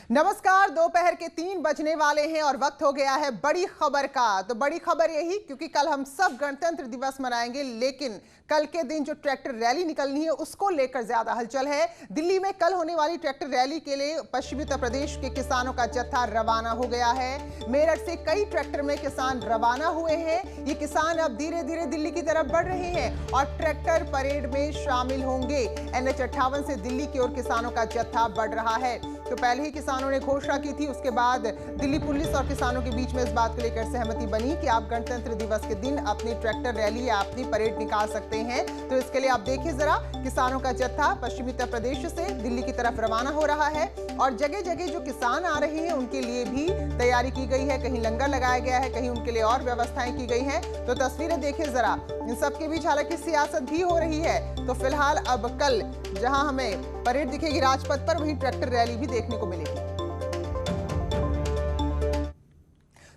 नमस्कार। दोपहर के 3 बजने वाले हैं और वक्त हो गया है बड़ी खबर का। तो बड़ी खबर यही, क्योंकि कल हम सब गणतंत्र दिवस मनाएंगे, लेकिन कल के दिन जो ट्रैक्टर रैली निकलनी है उसको लेकर ज्यादा हलचल है। दिल्ली में कल होने वाली ट्रैक्टर रैली के लिए पश्चिमी उत्तर प्रदेश के किसानों का जत्था रवाना हो गया है। मेरठ से कई ट्रैक्टर में किसान रवाना हुए हैं। ये किसान अब धीरे धीरे दिल्ली की तरफ बढ़ रहे हैं और ट्रैक्टर परेड में शामिल होंगे। NH 58 से दिल्ली की ओर किसानों का जत्था बढ़ रहा है। तो पहले ही किसानों ने घोषणा की थी, उसके बाद दिल्ली पुलिस और किसानों के बीच में इस बात को लेकर सहमति बनी कि आप गणतंत्र दिवस के दिन अपनी ट्रैक्टर रैली या अपनी परेड निकाल सकते हैं। तो इसके लिए आप देखिए जरा, किसानों का जत्था पश्चिमी उत्तर प्रदेश से दिल्ली की तरफ रवाना हो रहा है और जगह जगह जो किसान आ रहे हैं उनके लिए भी तैयारी की गई है। कहीं लंगर लगाया गया है, कहीं उनके लिए और व्यवस्थाएं की गई हैं। तो तस्वीरें देखिए जरा। इन सबके बीच हालांकि सियासत भी हो रही है। तो फिलहाल अब कल जहां हमें परेड दिखेगी राजपथ पर, वहीं ट्रैक्टर रैली भी देखने को मिलेगी।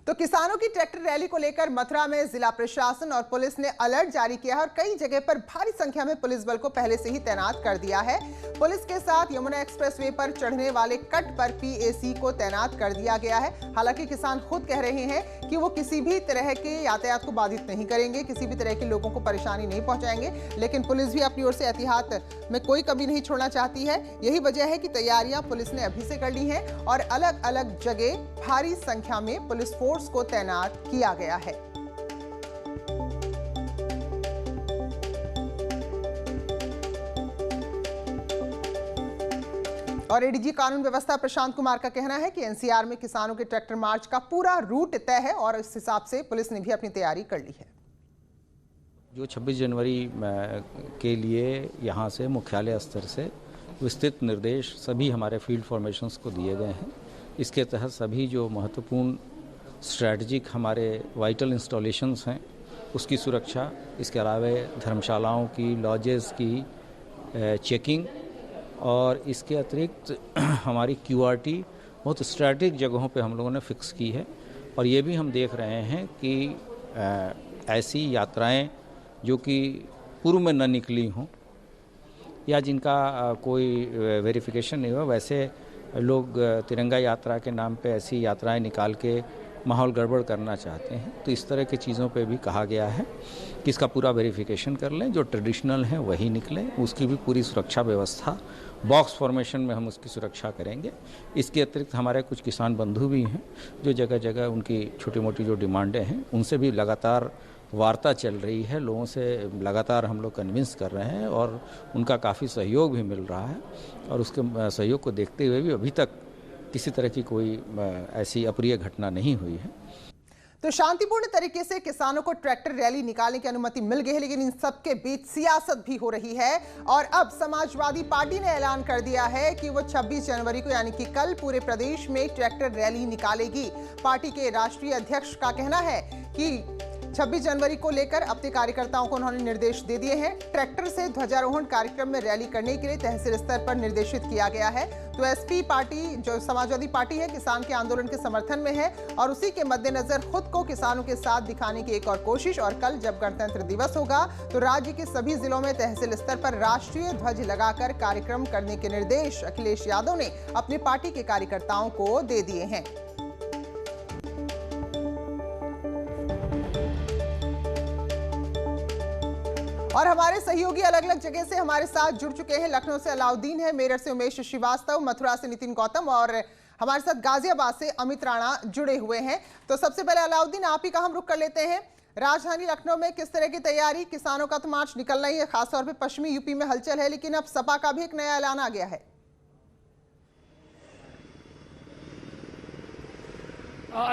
तो किसानों की ट्रैक्टर रैली को लेकर मथुरा में जिला प्रशासन और पुलिस ने अलर्ट जारी किया है और कई जगह पर भारी संख्या में पुलिस बल को पहले से ही तैनात कर दिया है। पुलिस के साथ यमुना एक्सप्रेसवे पर चढ़ने वाले कट पर PAC को तैनात कर दिया गया है। हालांकि किसान खुद कह रहे हैं कि वो किसी भी तरह के यातायात को बाधित नहीं करेंगे, किसी भी तरह के लोगों को परेशानी नहीं पहुंचाएंगे, लेकिन पुलिस भी अपनी ओर से एहतियात में कोई कमी नहीं छोड़ना चाहती है। यही वजह है कि तैयारियां पुलिस ने अभी से कर ली हैं और अलग अलग जगह भारी संख्या में पुलिस फोर्स को तैनात किया गया है। और ADG कानून व्यवस्था प्रशांत कुमार का कहना है कि NCR में किसानों के ट्रैक्टर मार्च का पूरा रूट तय है और इस हिसाब से पुलिस ने भी अपनी तैयारी कर ली है। जो 26 जनवरी के लिए यहाँ से मुख्यालय स्तर से विस्तृत निर्देश सभी हमारे फील्ड फॉर्मेशंस को दिए गए हैं। इसके तहत सभी जो महत्वपूर्ण स्ट्रैटेजिक हमारे वाइटल इंस्टॉलेशंस हैं उसकी सुरक्षा, इसके अलावा धर्मशालाओं की, लॉजेस की चेकिंग और इसके अतिरिक्त हमारी QRT बहुत स्ट्रैटेजिक जगहों पे हम लोगों ने फिक्स की है। और ये भी हम देख रहे हैं कि ऐसी यात्राएं जो कि पूर्व में न निकली हों या जिनका कोई वेरिफिकेशन नहीं हुआ, वैसे लोग तिरंगा यात्रा के नाम पे ऐसी यात्राएं निकाल के माहौल गड़बड़ करना चाहते हैं। तो इस तरह की चीज़ों पे भी कहा गया है कि इसका पूरा वेरिफिकेशन कर लें, जो ट्रेडिशनल हैं वही निकलें, उसकी भी पूरी सुरक्षा व्यवस्था बॉक्स फॉर्मेशन में हम उसकी सुरक्षा करेंगे। इसके अतिरिक्त हमारे कुछ किसान बंधु भी हैं जो जगह जगह उनकी छोटी मोटी जो डिमांडें हैं उनसे भी लगातार वार्ता चल रही है, लोगों से लगातार हम लोग कन्विंस कर रहे हैं और उनका काफ़ी सहयोग भी मिल रहा है। और उसके सहयोग को देखते हुए भी अभी तक किसी तरह की कोई ऐसी अप्रिय घटना नहीं हुई है। तो शांतिपूर्ण तरीके से किसानों को ट्रैक्टर रैली निकालने की अनुमति मिल गई है, लेकिन इन सबके बीच सियासत भी हो रही है। और अब समाजवादी पार्टी ने ऐलान कर दिया है कि वो 26 जनवरी को यानी कि कल पूरे प्रदेश में ट्रैक्टर रैली निकालेगी। पार्टी के राष्ट्रीय अध्यक्ष का कहना है कि 26 जनवरी को लेकर अपने कार्यकर्ताओं को उन्होंने निर्देश दे दिए हैं। ट्रैक्टर से ध्वजारोहण कार्यक्रम में रैली करने के लिए तहसील स्तर पर निर्देशित किया गया है। तो SP पार्टी जो समाजवादी पार्टी है, किसान के आंदोलन के समर्थन में है और उसी के मद्देनजर खुद को किसानों के साथ दिखाने की एक और कोशिश। और कल जब गणतंत्र दिवस होगा तो राज्य के सभी जिलों में तहसील स्तर पर राष्ट्रीय ध्वज लगाकर कार्यक्रम करने के निर्देश अखिलेश यादव ने अपनी पार्टी के कार्यकर्ताओं को दे दिए हैं। और हमारे सहयोगी अलग अलग जगह से हमारे साथ जुड़ चुके हैं। लखनऊ से अलाउद्दीन है, मेरठ से उमेश श्रीवास्तव, मथुरा से नितिन गौतम और हमारे साथ गाजियाबाद से अमित राणा जुड़े हुए हैं। तो सबसे पहले अलाउद्दीन, आप ही का हम रुख कर लेते हैं। राजधानी लखनऊ में किस तरह की तैयारी? किसानों का तो मार्च निकलना ही है, खासतौर पर पश्चिमी UP में हलचल है, लेकिन अब सपा का भी एक नया ऐलान आ गया है।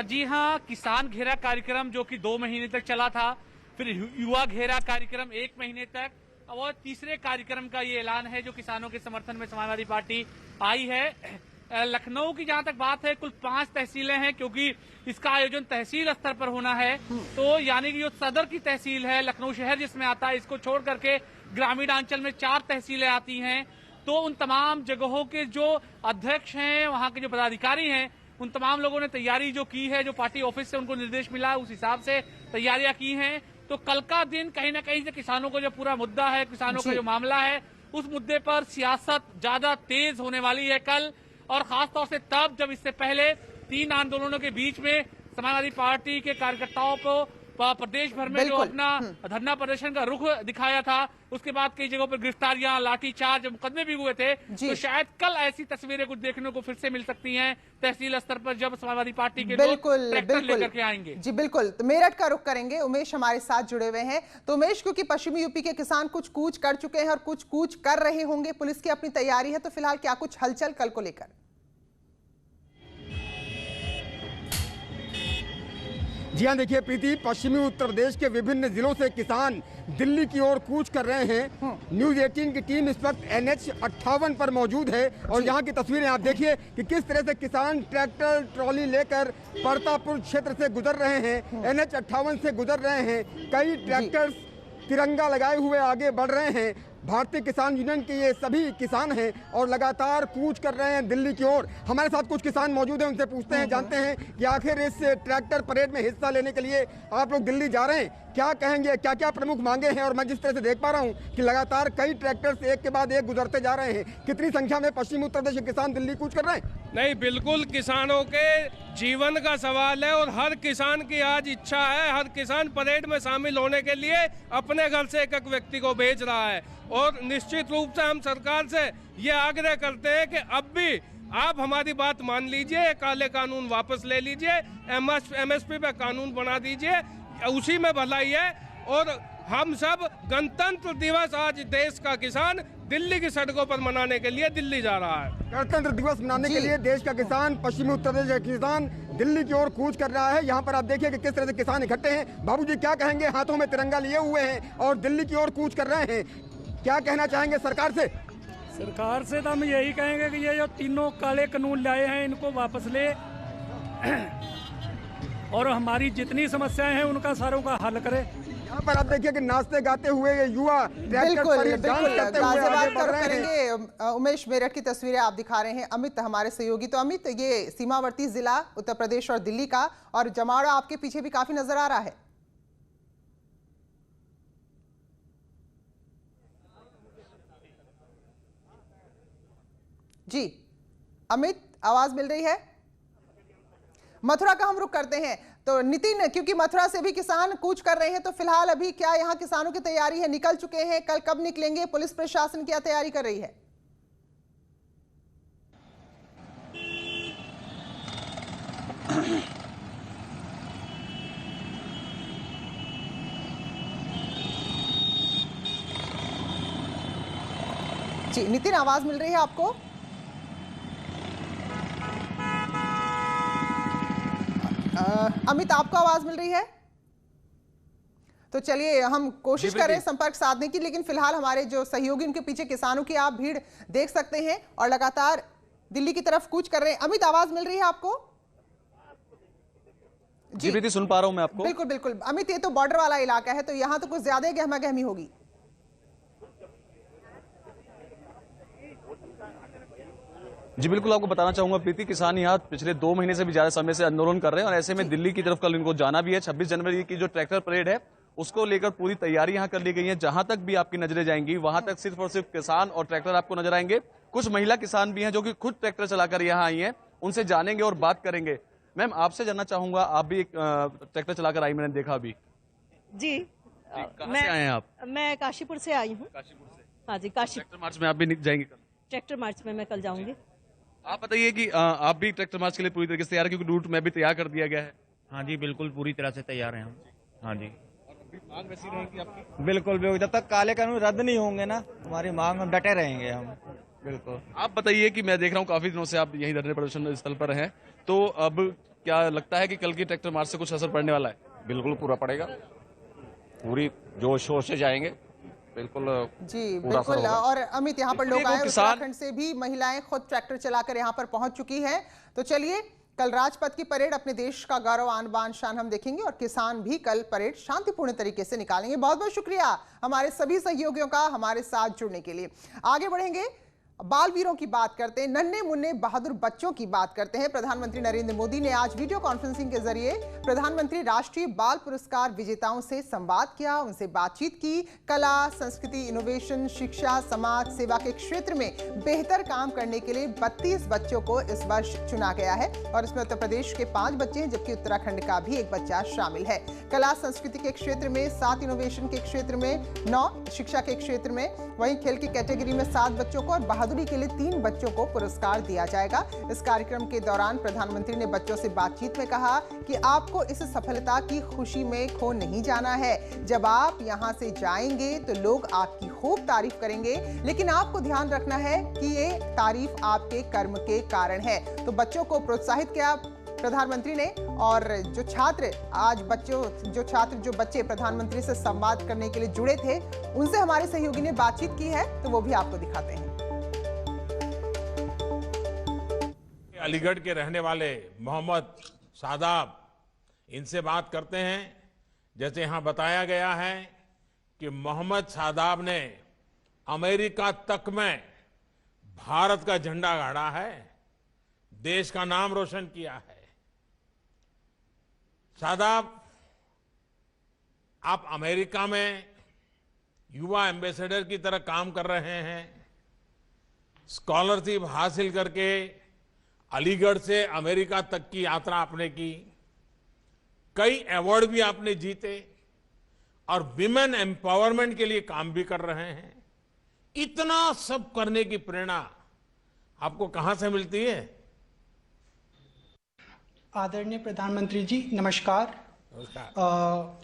जी हाँ, किसान घेरा कार्यक्रम जो कि 2 महीने तक चला था, फिर युवा घेरा कार्यक्रम 1 महीने तक, और तीसरे कार्यक्रम का ये ऐलान है जो किसानों के समर्थन में समाजवादी पार्टी आई है। लखनऊ की जहां तक बात है, कुल 5 तहसीलें हैं क्योंकि इसका आयोजन तहसील स्तर पर होना है। तो यानी कि जो सदर की तहसील है लखनऊ शहर जिसमें आता है, इसको छोड़ करके ग्रामीण अंचल में 4 तहसीलें आती हैं। तो उन तमाम जगहों के जो अध्यक्ष हैं, वहां के जो पदाधिकारी हैं, उन तमाम लोगों ने तैयारी जो की है, जो पार्टी ऑफिस से उनको निर्देश मिला उस हिसाब से तैयारियां की हैं। तो कल का दिन कहीं ना कहीं से किसानों को जो पूरा मुद्दा है, किसानों का जो मामला है, उस मुद्दे पर सियासत ज्यादा तेज होने वाली है कल। और खासतौर से तब जब इससे पहले 3 आंदोलनों के बीच में समाजवादी पार्टी के कार्यकर्ताओं को प्रदेश भर में जो अपना धरना प्रदर्शन का रुख दिखाया था, उसके बाद कई जगहों पर गिरफ्तारियां, लाठीचार्ज, मुकदमे भी हुए थे। तो शायद कल ऐसी तस्वीरें कुछ देखने को फिर से मिल सकती हैं तहसील स्तर पर, जब समाजवादी पार्टी के लोग ट्रैक्टर लेकर के आएंगे। जी बिल्कुल, तो मेरठ का रुख करेंगे। उमेश हमारे साथ जुड़े हुए हैं। तो उमेश, क्योंकि पश्चिमी यूपी के किसान कुछ कूच कर चुके हैं और कुछ कूच कर रहे होंगे, पुलिस की अपनी तैयारी है, तो फिलहाल क्या कुछ हलचल कल को लेकर? जी हाँ, देखिए प्रीति, पश्चिमी उत्तर प्रदेश के विभिन्न जिलों से किसान दिल्ली की ओर कूच कर रहे हैं। न्यूज 18 की टीम इस वक्त NH 58 पर मौजूद है और यहाँ की तस्वीरें आप देखिए कि किस तरह से किसान ट्रैक्टर ट्रॉली लेकर परतापुर क्षेत्र से गुजर रहे हैं, NH 58 से गुजर रहे हैं। कई ट्रैक्टर्स तिरंगा लगाए हुए आगे बढ़ रहे हैं। भारतीय किसान यूनियन के ये सभी किसान हैं और लगातार कूच कर रहे हैं दिल्ली की ओर। हमारे साथ कुछ किसान मौजूद हैं, उनसे पूछते हैं, जानते हैं कि आखिर इस ट्रैक्टर परेड में हिस्सा लेने के लिए आप लोग दिल्ली जा रहे हैं, क्या कहेंगे, क्या क्या प्रमुख मांगे हैं? और मैं जिस तरह से देख पा रहा हूं कि लगातार कई ट्रैक्टर्स एक के बाद एक गुजरते जा रहे हैं, कितनी संख्या में पश्चिमी उत्तर प्रदेश के किसान दिल्ली कूच कर रहे हैं? नहीं, बिल्कुल किसानों के जीवन का सवाल है और हर किसान की आज इच्छा है। हर किसान परेड में शामिल होने के लिए अपने घर से एक व्यक्ति को भेज रहा है और निश्चित रूप से हम सरकार से ये आग्रह करते हैं कि अब भी आप हमारी बात मान लीजिए, काले कानून वापस ले लीजिए, MSP पे कानून बना दीजिए, उसी में भलाई है। और हम सब गणतंत्र दिवस आज देश का किसान दिल्ली की सड़कों पर मनाने के लिए दिल्ली जा रहा है। गणतंत्र दिवस मनाने के लिए देश का किसान, पश्चिमी उत्तर प्रदेश का किसान दिल्ली की ओर कूच कर रहा है। यहाँ पर आप देखिए कि किस तरह से किसान इकट्ठे हैं। बाबूजी, क्या कहेंगे? हाथों में तिरंगा लिए हुए हैं और दिल्ली की ओर कूच कर रहे हैं, क्या कहना चाहेंगे सरकार से? सरकार से तो हम यही कहेंगे कि ये जो तीनों काले कानून लाए हैं इनको वापस ले और हमारी जितनी समस्याएं हैं उनका सारों का हल करे। यहाँ पर आप देखिए कि नाचते गाते हुए ये युवा करेंगे। उमेश, मेरठ की तस्वीरें आप दिखा रहे हैं, अमित हमारे सहयोगी। तो अमित, ये सीमावर्ती जिला उत्तर प्रदेश और दिल्ली का, और जमावड़ा आपके पीछे भी काफी नजर आ रहा है। जी अमित, आवाज मिल रही है? मथुरा का हम रुख करते हैं। तो नितिन, क्योंकि मथुरा से भी किसान कूच कर रहे हैं, तो फिलहाल अभी क्या यहाँ किसानों की तैयारी है? निकल चुके हैं, कल कब निकलेंगे? पुलिस प्रशासन क्या तैयारी कर रही है? जी नितिन, आवाज मिल रही है आपको? अमित, आपको आवाज मिल रही है? तो चलिए हम कोशिश करें संपर्क साधने की, लेकिन फिलहाल हमारे जो सहयोगी उनके पीछे किसानों की आप भीड़ देख सकते हैं और लगातार दिल्ली की तरफ कूच कर रहे हैं। अमित, आवाज मिल रही है आपको? जी प्रीति, सुन पा रहा हूं मैं आपको। बिल्कुल बिल्कुल अमित, ये तो बॉर्डर वाला इलाका है, तो यहाँ तो कुछ ज्यादा गहमा गहमी होगी। जी बिल्कुल, आपको बताना चाहूंगा प्रीति, किसान यहाँ पिछले 2 महीने से भी ज्यादा समय से आंदोलन कर रहे हैं और ऐसे में दिल्ली की तरफ कल इनको जाना भी है। 26 जनवरी की जो ट्रैक्टर परेड है उसको लेकर पूरी तैयारी यहाँ कर ली गई है। जहां तक भी आपकी नजरें जाएंगी वहां तक सिर्फ और सिर्फ किसान और ट्रैक्टर आपको नजर आएंगे। कुछ महिला किसान भी हैं जो कि खुद ट्रैक्टर चलाकर यहाँ आई हैं, उनसे जानेंगे और बात करेंगे। मैम, आपसे जानना चाहूंगा, आप भी एक ट्रैक्टर चलाकर आई, मैंने देखा अभी। जी, कहाँ से आए हैं आप? मैं काशीपुर से आई हूँ। काशीपुर से? हाँ जी, काशी ट्रैक्टर मार्च में आप भी जाएंगे कल? ट्रैक्टर मार्च में मैं कल जाऊंगी। आप बताइए कि आप भी ट्रैक्टर मार्च के लिए पूरी तरीके से तैयार है, क्योंकि रूट में भी तैयार कर दिया गया है। हाँ जी, बिल्कुल पूरी तरह से तैयार हैं हम। हाँ जी, मांग वैसी रहेगी आपकी? बिल्कुल बिल्कुल, जब तक काले कानून रद्द नहीं होंगे ना, हमारी मांग हम डटे रहेंगे हम। बिल्कुल। आप बताइए कि मैं देख रहा हूँ काफी दिनों से आप यहीं धरने प्रदर्शन स्थल पर हैं, तो अब क्या लगता है कि कल की ट्रैक्टर मार्च से कुछ असर पड़ने वाला है? बिल्कुल पूरा पड़ेगा, पूरी जोश शोर से जाएंगे, बिल्कुल जी बिल्कुल। और अमित, यहाँ पर लोग आए उत्तराखंड से भी, महिलाएं खुद ट्रैक्टर चलाकर यहाँ पर पहुंच चुकी हैं। तो चलिए, कल राजपथ की परेड, अपने देश का गौरव, आन बान शान हम देखेंगे और किसान भी कल परेड शांतिपूर्ण तरीके से निकालेंगे। बहुत बहुत शुक्रिया हमारे सभी सहयोगियों का हमारे साथ जुड़ने के लिए। आगे बढ़ेंगे बाल वीरों की बात करते हैं, नन्हे मुन्ने बहादुर बच्चों की बात करते हैं। प्रधानमंत्री नरेंद्र मोदी ने आज वीडियो कॉन्फ्रेंसिंग के जरिए प्रधानमंत्री राष्ट्रीय बाल पुरस्कार विजेताओं से संवाद किया, उनसे बातचीत की। कला, संस्कृति, इनोवेशन, शिक्षा, समाज सेवा के क्षेत्र में बेहतर काम करने के लिए 32 बच्चों को इस वर्ष चुना गया है और इसमें उत्तर प्रदेश के 5 बच्चे हैं, जबकि उत्तराखंड का भी एक बच्चा शामिल है। कला संस्कृति के क्षेत्र में 7, इनोवेशन के क्षेत्र में 9, शिक्षा के क्षेत्र में, वहीं खेल की कैटेगरी में 7 बच्चों को और बहादुरी के लिए 3 बच्चों को पुरस्कार दिया जाएगा। इस कार्यक्रम के दौरान प्रधानमंत्री ने बच्चों से बातचीत में कहा कि आपको इस सफलता की खुशी में खो नहीं जाना है। जब आप यहां से जाएंगे तो लोग आपकी खूब तारीफ करेंगे, लेकिन आपको ध्यान रखना है कि ये तारीफ आपके कर्म के कारण है। तो बच्चों को प्रोत्साहित किया प्रधानमंत्री ने, और जो बच्चे प्रधानमंत्री से संवाद करने के लिए जुड़े थे, उनसे हमारे सहयोगी ने बातचीत की है, तो वो भी आपको दिखाते हैं। अलीगढ़ के रहने वाले मोहम्मद शादाब, इनसे बात करते हैं। जैसे यहां बताया गया है कि मोहम्मद शादाब ने अमेरिका तक में भारत का झंडा गाड़ा है, देश का नाम रोशन किया है। शादाब, आप अमेरिका में युवा एम्बेसडर की तरह काम कर रहे हैं। स्कॉलरशिप हासिल करके अलीगढ़ से अमेरिका तक की यात्रा आपने की, कई अवार्ड भी आपने जीते और विमेन एम्पावरमेंट के लिए काम भी कर रहे हैं। इतना सब करने की प्रेरणा आपको कहां से मिलती है? आदरणीय प्रधानमंत्री जी, नमस्कार।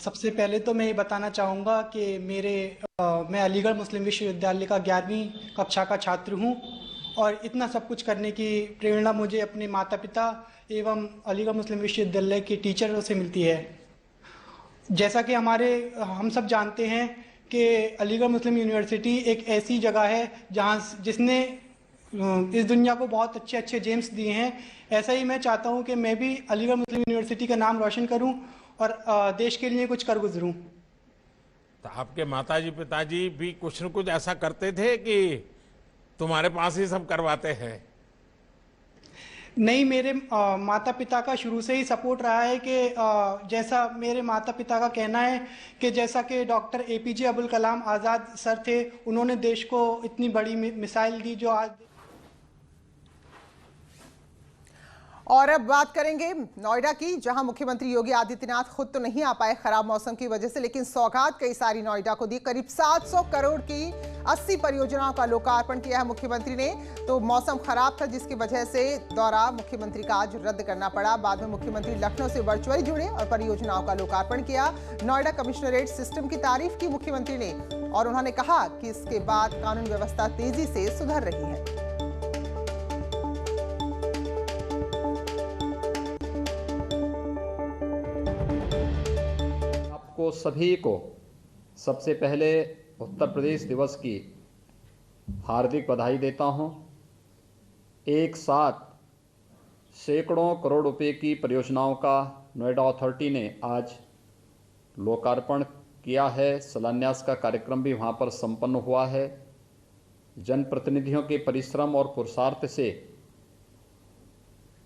सबसे पहले तो मैं ये बताना चाहूँगा कि मैं अलीगढ़ मुस्लिम विश्वविद्यालय का 11वीं कक्षा का छात्र हूँ और इतना सब कुछ करने की प्रेरणा मुझे अपने माता पिता एवं अलीगढ़ मुस्लिम विश्वविद्यालय के टीचरों से मिलती है। जैसा कि हम सब जानते हैं कि अलीगढ़ मुस्लिम यूनिवर्सिटी एक ऐसी जगह है जिसने इस दुनिया को बहुत अच्छे अच्छे जेम्स दिए हैं। ऐसा ही मैं चाहता हूं कि मैं भी अलीगढ़ मुस्लिम यूनिवर्सिटी का नाम रोशन करूं और देश के लिए कुछ कर गुजरूं। तो आपके माताजी पिताजी भी कुछ न कुछ ऐसा करते थे कि तुम्हारे पास ही सब करवाते हैं? नहीं, मेरे माता पिता का शुरू से ही सपोर्ट रहा है कि जैसा मेरे माता पिता का कहना है कि जैसा कि doctor APJ Abdul Kalam Azad sir थे, उन्होंने देश को इतनी बड़ी मिसाइल दी जो आज। और अब बात करेंगे नोएडा की, जहां मुख्यमंत्री योगी आदित्यनाथ खुद तो नहीं आ पाए खराब मौसम की वजह से, लेकिन सौगात कई सारी नोएडा को दी। करीब 700 करोड़ की 80 परियोजनाओं का लोकार्पण किया है मुख्यमंत्री ने। तो मौसम खराब था, जिसकी वजह से दौरा मुख्यमंत्री का आज रद्द करना पड़ा। बाद में मुख्यमंत्री लखनऊ से वर्चुअली जुड़े और परियोजनाओं का लोकार्पण किया। नोएडा कमिश्नरेट सिस्टम की तारीफ की मुख्यमंत्री ने और उन्होंने कहा कि इसके बाद कानून व्यवस्था तेजी से सुधर रही है। को सभी को सबसे पहले उत्तर प्रदेश दिवस की हार्दिक बधाई देता हूं। एक साथ सैकड़ों करोड़ रुपए की परियोजनाओं का नोएडा अथॉरिटी ने आज लोकार्पण किया है। शिलान्यास का कार्यक्रम भी वहां पर संपन्न हुआ है। जनप्रतिनिधियों के परिश्रम और पुरुषार्थ से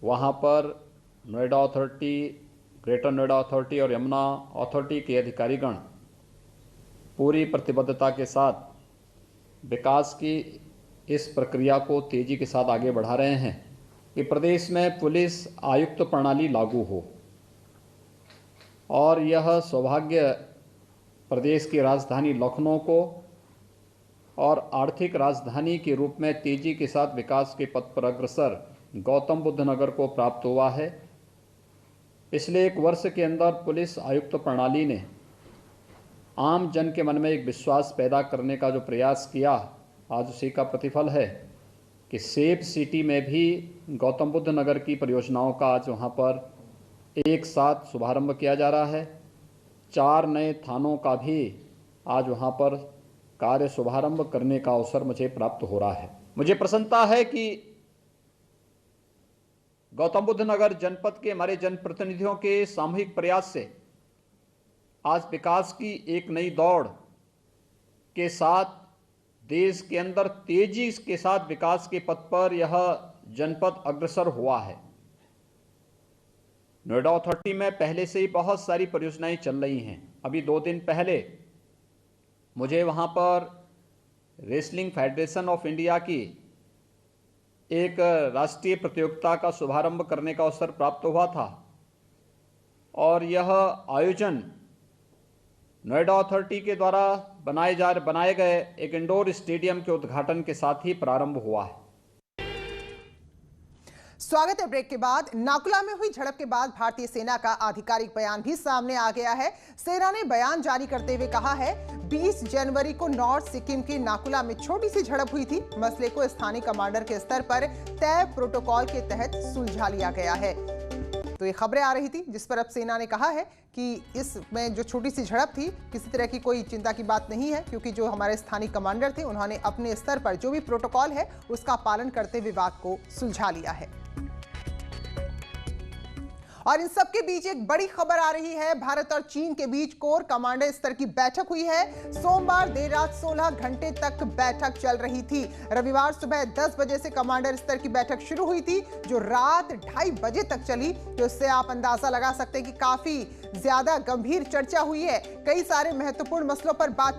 वहां पर Noida authority, greater Noida authority और यमुना अथॉरिटी के अधिकारीगण पूरी प्रतिबद्धता के साथ विकास की इस प्रक्रिया को तेजी के साथ आगे बढ़ा रहे हैं कि प्रदेश में पुलिस आयुक्त प्रणाली लागू हो। और यह सौभाग्य प्रदेश की राजधानी लखनऊ को और आर्थिक राजधानी के रूप में तेजी के साथ विकास के पथ पर अग्रसर गौतम बुद्ध नगर को प्राप्त हुआ है। पिछले 1 वर्ष के अंदर पुलिस आयुक्त प्रणाली ने आम जन के मन में एक विश्वास पैदा करने का जो प्रयास किया, आज उसी का प्रतिफल है कि सेफ सिटी में भी गौतम बुद्ध नगर की परियोजनाओं का आज वहाँ पर एक साथ शुभारंभ किया जा रहा है। 4 नए थानों का भी आज वहाँ पर कार्य शुभारंभ करने का अवसर मुझे प्राप्त हो रहा है। मुझे प्रसन्नता है कि गौतम बुद्ध नगर जनपद के हमारे जनप्रतिनिधियों के सामूहिक प्रयास से आज विकास की एक नई दौड़ के साथ देश के अंदर तेजी के साथ विकास के पथ पर यह जनपद अग्रसर हुआ है। नोएडा अथॉरिटी में पहले से ही बहुत सारी परियोजनाएं चल रही हैं। अभी 2 दिन पहले मुझे वहां पर रेसलिंग फेडरेशन ऑफ इंडिया की एक राष्ट्रीय प्रतियोगिता का शुभारंभ करने का अवसर प्राप्त हुआ था और यह आयोजन नोएडा अथॉरिटी के द्वारा बनाए गए एक इंडोर स्टेडियम के उद्घाटन के साथ ही प्रारंभ हुआ है। स्वागत है ब्रेक के बाद। नाकुला में हुई झड़प के बाद भारतीय सेना का आधिकारिक बयान भी सामने आ गया है। सेना ने बयान जारी करते हुए कहा है 20 जनवरी को नॉर्थ सिक्किम के नाकुला में छोटी सी झड़प हुई थी। मसले को स्थानीय कमांडर के स्तर पर तय प्रोटोकॉल के तहत सुलझा लिया गया है। तो ये खबरें आ रही थी जिस पर अब सेना ने कहा है कि इसमें जो छोटी सी झड़प थी किसी तरह की कोई चिंता की बात नहीं है, क्योंकि जो हमारे स्थानीय कमांडर थे उन्होंने अपने स्तर पर जो भी प्रोटोकॉल है उसका पालन करते हुए विवाद को सुलझा लिया है। और इन सब के बीच एक बड़ी खबर आ रही है। भारत और चीन के बीच कोर कमांडर स्तर की बैठक हुई है। सोमवार देर रात 16 घंटे तक बैठक चल रही थी। रविवार सुबह 10 बजे से कमांडर स्तर की बैठक शुरू हुई थी जो रात 2:30 बजे तक चली। तो इससे आप अंदाजा लगा सकते हैं कि काफी ज्यादा गंभीर चर्चा हुई है। कई सारे महत्वपूर्ण मसलों पर बात